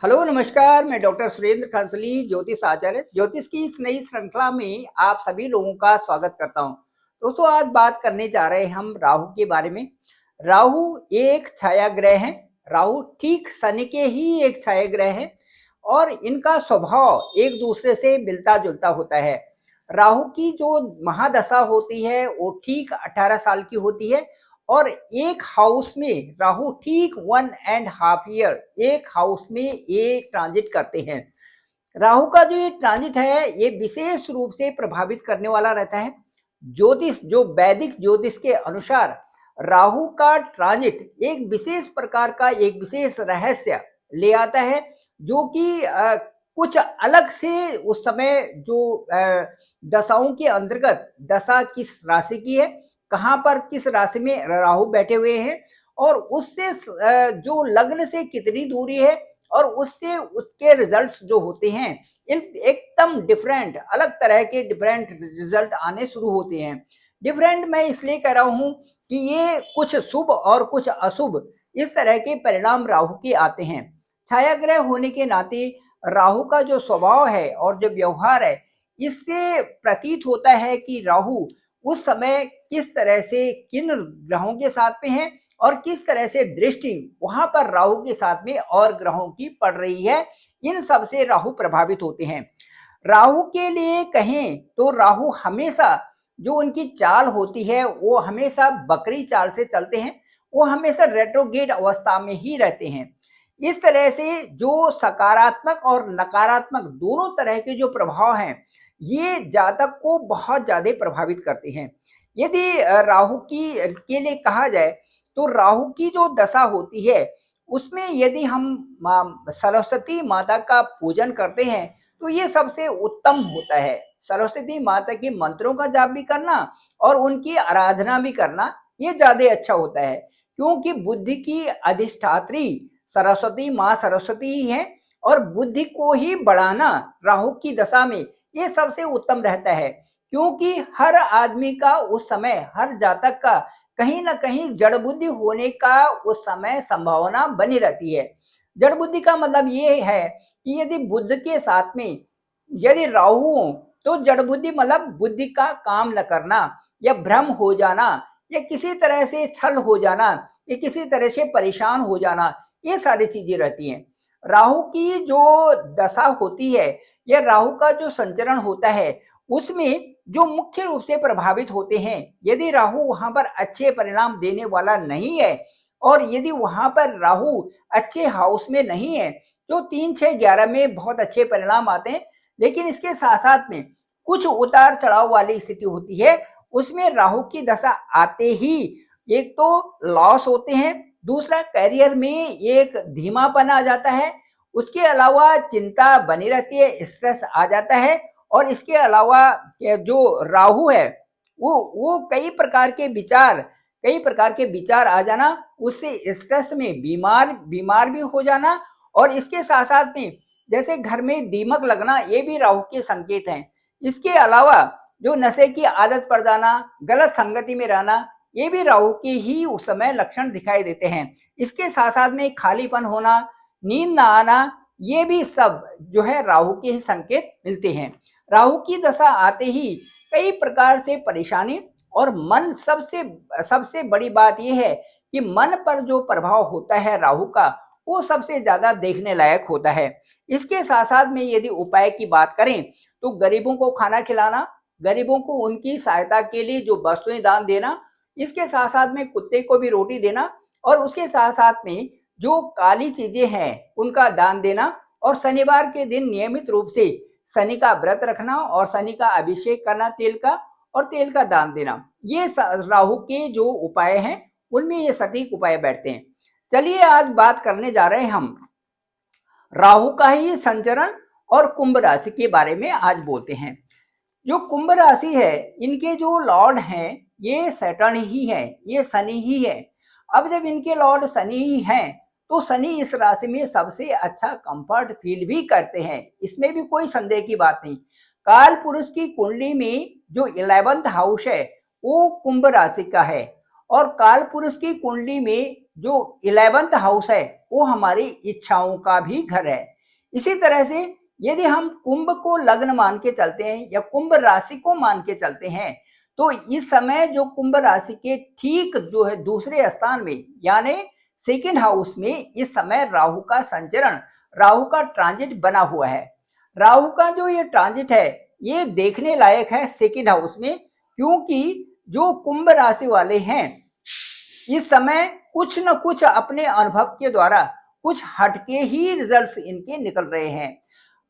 Hello नमस्कार, मैं doctor Surendra खरसली, ज्योतिष आचार्य। ज्योतिष की इस नई श्रृंखला में आप सभी लोगों का स्वागत करता हूं। दोस्तों, आज बात करने जा रहे हैं हम राहु के बारे में। राहु एक छाया ग्रह है। राहु ठीक शनि के ही एक छाया ग्रह है और इनका स्वभाव एक दूसरे से मिलता जुलता होता है। राहु की जो महादशा होती है वो ठीक 18 साल की होती है और एक हाउस में राहु ठीक 1.5 ईयर एक हाउस में ये ट्रांजिट करते हैं। राहु का जो ये ट्रांजिट है ये विशेष रूप से प्रभावित करने वाला रहता है। ज्योतिष जो वैदिक ज्योतिष के अनुसार राहु का ट्रांजिट एक विशेष प्रकार का एक विशेष रहस्य ले आता है, जो कि कुछ अलग से उस समय जो दशाओं के अंतर्गत दशा किस राशि की है, कहाँ पर किस राशि में राहु बैठे हुए हैं और उससे जो लग्न से कितनी दूरी है और उससे उसके रिजल्ट्स जो होते हैं एकदम डिफरेंट अलग तरह के डिफरेंट रिजल्ट आने शुरू होते हैं। डिफरेंट मैं इसलिए कह रहा हूं कि ये कुछ शुभ और कुछ अशुभ इस तरह के परिणाम राहु के आते हैं। छाया ग्रह होने के नाते राहु का जो स्वभाव है और जो व्यवहार है, इससे प्रतीत होता है कि राहु उस समय किस तरह से किन ग्रहों के साथ में है और किस तरह से दृष्टि वहां पर राहु के साथ में और ग्रहों की पड़ रही है। इन सब से राहु प्रभावित होते हैं। राहु के लिए कहें तो राहु हमेशा जो उनकी चाल होती है वो हमेशा बकरी चाल से चलते हैं। वो हमेशा रेट्रोग्रेड अवस्था में ही रहते हैं। इस तरह से जो सकारात्मक और नकारात्मक दोनों तरह के जो प्रभाव हैं, ये जातक को बहुत ज्यादा प्रभावित करते हैं। यदि राहु की के लिए कहा जाए तो राहु की जो दशा होती है उसमें यदि हम सरस्वती माता का पूजन करते हैं तो ये सबसे उत्तम होता है। सरस्वती माता के मंत्रों का जाप भी करना और उनकी आराधना भी करना ये ज्यादा अच्छा होता है, क्योंकि बुद्धि की अधिष्ठात्री सरस्वती माँ सरस्वती ही है और बुद्धि को ही बढ़ाना राहु की दशा में ये सबसे उत्तम रहता है। क्योंकि हर आदमी का उस समय, हर जातक का कहीं ना कहीं जड़ बुद्धि होने का उस समय संभावना बनी रहती है। जड़ बुद्धि का मतलब ये है कि यदि बुद्ध के साथ में यदि राहु हो तो जड़ बुद्धि मतलब बुद्धि का काम न करना या भ्रम हो जाना या किसी तरह से छल हो जाना या किसी तरह से परेशान हो जाना, ये सारी चीजें रहती हैं। राहु की जो दशा होती है या राहु का जो संचरण होता है उसमें जो मुख्य रूप से प्रभावित होते हैं, यदि राहु वहां पर अच्छे परिणाम देने वाला नहीं है और यदि वहां पर राहु अच्छे हाउस में नहीं है तो 3, 6, 11 में बहुत अच्छे परिणाम आते हैं। लेकिन इसके साथ साथ में कुछ उतार चढ़ाव वाली स्थिति होती है, उसमें राहु की दशा आते ही एक तो लॉस होते हैं, दूसरा करियर में एक धीमापन आ जाता है, उसके अलावा चिंता बनी रहती है, स्ट्रेस आ जाता है और इसके अलावा जो राहु है वो कई प्रकार के विचार आ जाना, उससे स्ट्रेस में बीमार भी हो जाना और इसके साथ साथ में जैसे घर में दीमक लगना, ये भी राहु के संकेत हैं। इसके अलावा जो नशे की आदत पड़ जाना, गलत संगति में रहना, ये भी राहु के ही उस समय लक्षण दिखाई देते हैं। इसके साथ साथ में खालीपन होना, नींद ना आना, ये भी सब जो है राहु के ही संकेत मिलते हैं। राहु की दशा आते ही कई प्रकार से परेशानी और मन सबसे बड़ी बात यह है कि मन पर जो प्रभाव होता है राहु का, वो सबसे ज्यादा देखने लायक होता है। इसके साथ साथ में यदि उपाय की बात करें तो गरीबों को खाना खिलाना, गरीबों को उनकी सहायता के लिए जो वस्तुएं दान देना, इसके साथ साथ में कुत्ते को भी रोटी देना और उसके साथ साथ में जो काली चीजें हैं उनका दान देना और शनिवार के दिन नियमित रूप से शनि का व्रत रखना और शनि का अभिषेक करना तेल का और तेल का दान देना, ये राहु के जो उपाय हैं उनमें ये सटीक उपाय बैठते हैं। चलिए आज बात करने जा रहे हैं हम राहु का ही संचरण और कुंभ राशि के बारे में आज बोलते हैं। जो कुंभ राशि है इनके जो लॉर्ड हैं ये सैटर्न ही है, ये शनि ही है। अब जब इनके लॉर्ड शनि ही हैं तो शनि इस राशि में सबसे अच्छा कंफर्ट फील भी करते हैं, इसमें भी कोई संदेह की बात नहीं। काल पुरुष की कुंडली में जो 11th हाउस है वो कुंभ राशि का है और काल पुरुष की कुंडली में जो 11th हाउस है वो हमारी इच्छाओं का भी घर है। इसी तरह से यदि हम कुंभ को लग्न मान के चलते हैं या कुंभ राशि को मान के चलते हैं, तो इस समय जो कुंभ राशि के ठीक जो है दूसरे स्थान में यानी सेकेंड हाउस में इस समय राहु का संचरण, राहु का ट्रांजिट बना हुआ है। राहु का जो ये ट्रांजिट है ये देखने लायक है सेकेंड हाउस में, क्योंकि जो कुंभ राशि वाले हैं इस समय कुछ न कुछ अपने अनुभव के द्वारा कुछ हटके ही रिजल्ट्स इनके निकल रहे हैं।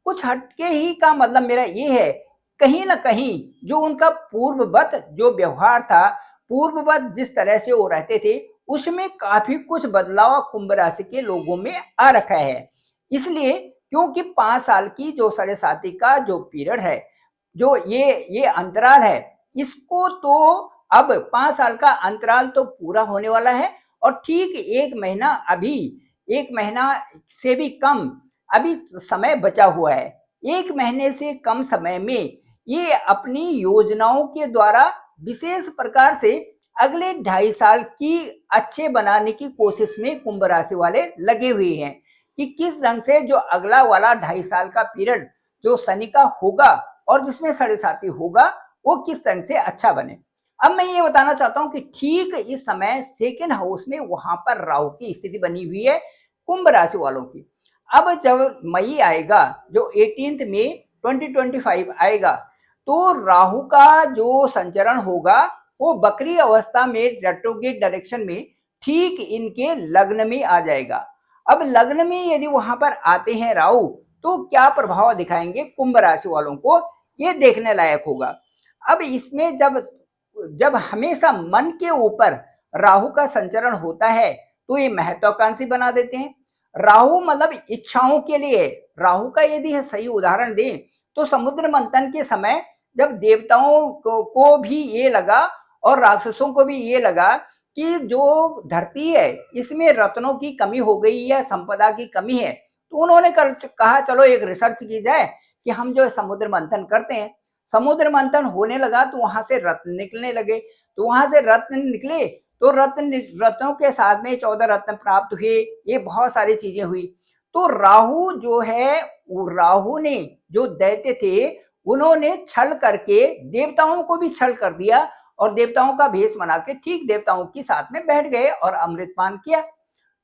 कुछ हटके ही का मतलब मेरा ये है, कहीं ना कहीं जो उनका पूर्ववत जो व्यवहार था, पूर्ववत जिस तरह से वो रहते थे, उसमें काफी कुछ बदलाव कुंभ राशि के लोगों में आ रखा है। इसलिए क्योंकि 5 साल की जो साढ़े साथी का जो पीरियड है, जो ये अंतराल है, इसको तो अब 5 साल का अंतराल तो पूरा होने वाला है और ठीक 1 महीना अभी 1 महीना से भी कम अभी समय बचा हुआ है। 1 महीने से कम समय में ये अपनी योजनाओं के द्वारा विशेष प्रकार से अगले 2.5 साल की अच्छे बनाने की कोशिश में कुंभ राशि वाले लगे हुए हैं कि किस ढंग से जो अगला वाला 2.5 साल का पीरियड जो शनि का होगा और जिसमें साढ़े साथी होगा वो किस तरह से अच्छा बने। अब मैं ये बताना चाहता हूं कि ठीक इस समय सेकेंड हाउस में वहां पर राहु की स्थिति बनी हुई है कुंभ राशि वालों की। अब जब मई आएगा, जो 18 मई 2025 आएगा, तो राहु का जो संचरण होगा वो बकरी अवस्था में रेट्रोग्रेड डायरेक्शन में ठीक इनके लग्न में आ जाएगा। अब लग्न में यदि वहां पर आते हैं राहु, तो क्या प्रभाव दिखाएंगे कुंभ राशि वालों को, ये देखने लायक होगा। अब इसमें जब हमेशा मन के ऊपर राहु का संचरण होता है तो ये महत्वाकांक्षी बना देते हैं। राहु मतलब इच्छाओं के लिए, राहु का यदि सही उदाहरण दें तो समुद्र मंथन के समय जब देवताओं को भी ये लगा और राक्षसों को भी ये लगा कि जो धरती है इसमें रत्नों की कमी हो गई है, संपदा की कमी है, तो उन्होंने कहा चलो एक रिसर्च की जाए कि हम जो समुद्र मंथन करते हैं। समुद्र मंथन होने लगा तो वहां से रत्न निकलने लगे, तो वहां से रत्न निकले तो रत्नों के साथ में 14 रत्न प्राप्त हुए, ये बहुत सारी चीजें हुई। तो राहु जो है, राहु ने जो दैत्य थे उन्होंने छल करके देवताओं को भी छल कर दिया और देवताओं का भेष बना के ठीक देवताओं के साथ में बैठ गए और अमृतपान किया।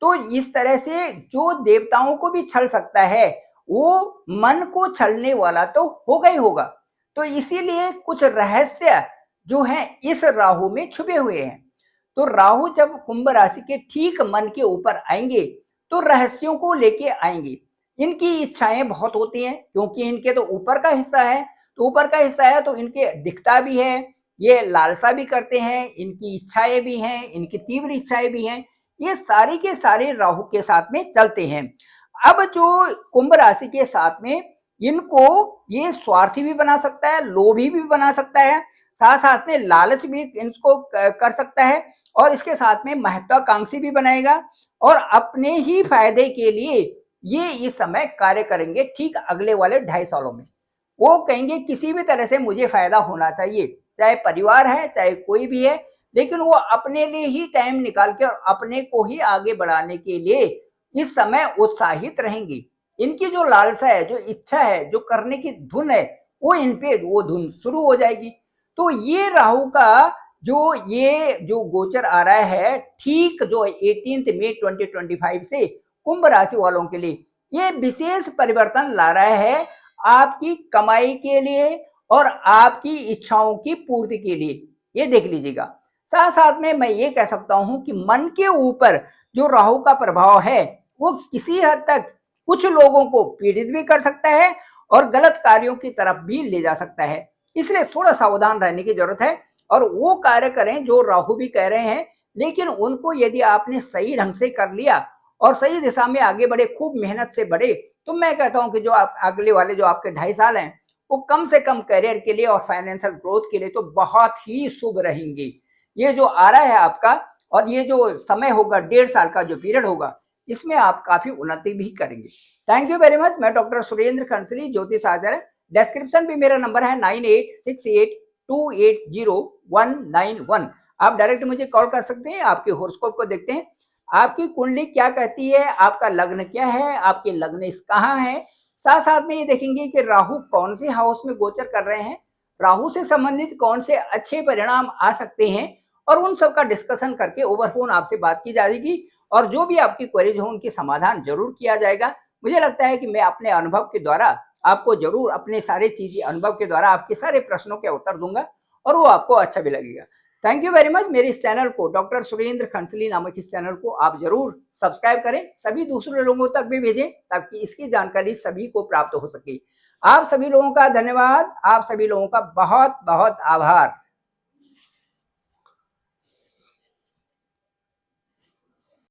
तो इस तरह से जो देवताओं को भी छल सकता है वो मन को छलने वाला तो होगा ही होगा। तो इसीलिए कुछ रहस्य जो है इस राहु में छुपे हुए हैं। तो राहु जब कुंभ राशि के ठीक मन के ऊपर आएंगे तो रहस्यों को लेके आएंगे। इनकी इच्छाएं बहुत होती हैं क्योंकि इनके तो ऊपर का हिस्सा है, तो ऊपर का हिस्सा है तो इनके दिखता भी है, ये लालसा भी करते हैं, इनकी इच्छाएं भी हैं, इनकी तीव्र इच्छाएं भी हैं, ये सारी के सारे राहु के साथ में चलते हैं। अब जो कुंभ राशि के साथ में इनको ये स्वार्थी भी बना सकता है, लोभी भी बना सकता है, साथ साथ में लालच भी इनको कर सकता है और इसके साथ में महत्वाकांक्षी भी बनाएगा और अपने ही फायदे के लिए ये इस समय कार्य करेंगे। ठीक अगले वाले 2.5 सालों में वो कहेंगे किसी भी तरह से मुझे फायदा होना चाहिए, चाहे परिवार है चाहे कोई भी है, लेकिन वो अपने लिए ही टाइम निकाल के और अपने को ही आगे बढ़ाने के लिए इस समय उत्साहित रहेंगी। इनकी जो लालसा है, जो इच्छा है, जो करने की धुन है, वो इन पे वो धुन शुरू हो जाएगी। तो ये राहु का जो गोचर आ रहा है ठीक जो 18 मई 2025 से कुंभ राशि वालों के लिए ये विशेष परिवर्तन ला रहा है आपकी कमाई के लिए और आपकी इच्छाओं की पूर्ति के लिए, ये देख लीजिएगा। साथ साथ में मैं ये कह सकता हूं कि मन के ऊपर जो राहु का प्रभाव है वो किसी हद तक कुछ लोगों को पीड़ित भी कर सकता है और गलत कार्यों की तरफ भी ले जा सकता है। इसलिए थोड़ा सावधान रहने की जरूरत है और वो कार्य करें जो राहु भी कह रहे हैं, लेकिन उनको यदि आपने सही ढंग से कर लिया और सही दिशा में आगे बढ़े, खूब मेहनत से बढ़े, तो मैं कहता हूं कि जो आप अगले वाले जो आपके 2.5 साल हैं वो कम से कम करियर के लिए और फाइनेंशियल ग्रोथ के लिए तो बहुत ही शुभ रहेंगे। ये जो आ रहा है आपका और ये जो समय होगा 1.5 साल का जो पीरियड होगा, इसमें आप काफी उन्नति भी करेंगे। Thank you very much. मैं डॉक्टर सुरेंद्र खंसली, ज्योतिष आचार्य। डिस्क्रिप्शन भी मेरा नंबर है 9868280191। आप डायरेक्ट मुझे कॉल कर सकते हैं, आपके हॉरोस्कोप को देखते हैं। आपकी कुंडली क्या कहती है, आपका लग्न क्या है, आपके लग्न कहाँ है। साथ साथ में ये देखेंगे कि राहु कौन से हाउस में गोचर कर रहे हैं, राहु से संबंधित कौन से अच्छे परिणाम आ सकते हैं, और उन सब का डिस्कशन करके ओवर फोन आपसे बात की जाएगी, और जो भी आपकी क्वेरीज हो उनकी समाधान जरूर किया जाएगा। मुझे लगता है कि मैं अपने अनुभव के द्वारा आपको जरूर अपने सारे चीजें अनुभव के द्वारा आपके सारे प्रश्नों के उत्तर दूंगा, और वो आपको अच्छा भी लगेगा। Thank you very much. मेरे इस चैनल को, डॉक्टर सुरेंद्र खंसली नामक इस चैनल को आप जरूर सब्सक्राइब करें, सभी दूसरे लोगों तक भी भेजें ताकि इसकी जानकारी सभी को प्राप्त हो सके। आप सभी लोगों का धन्यवाद, आप सभी लोगों का बहुत बहुत आभार।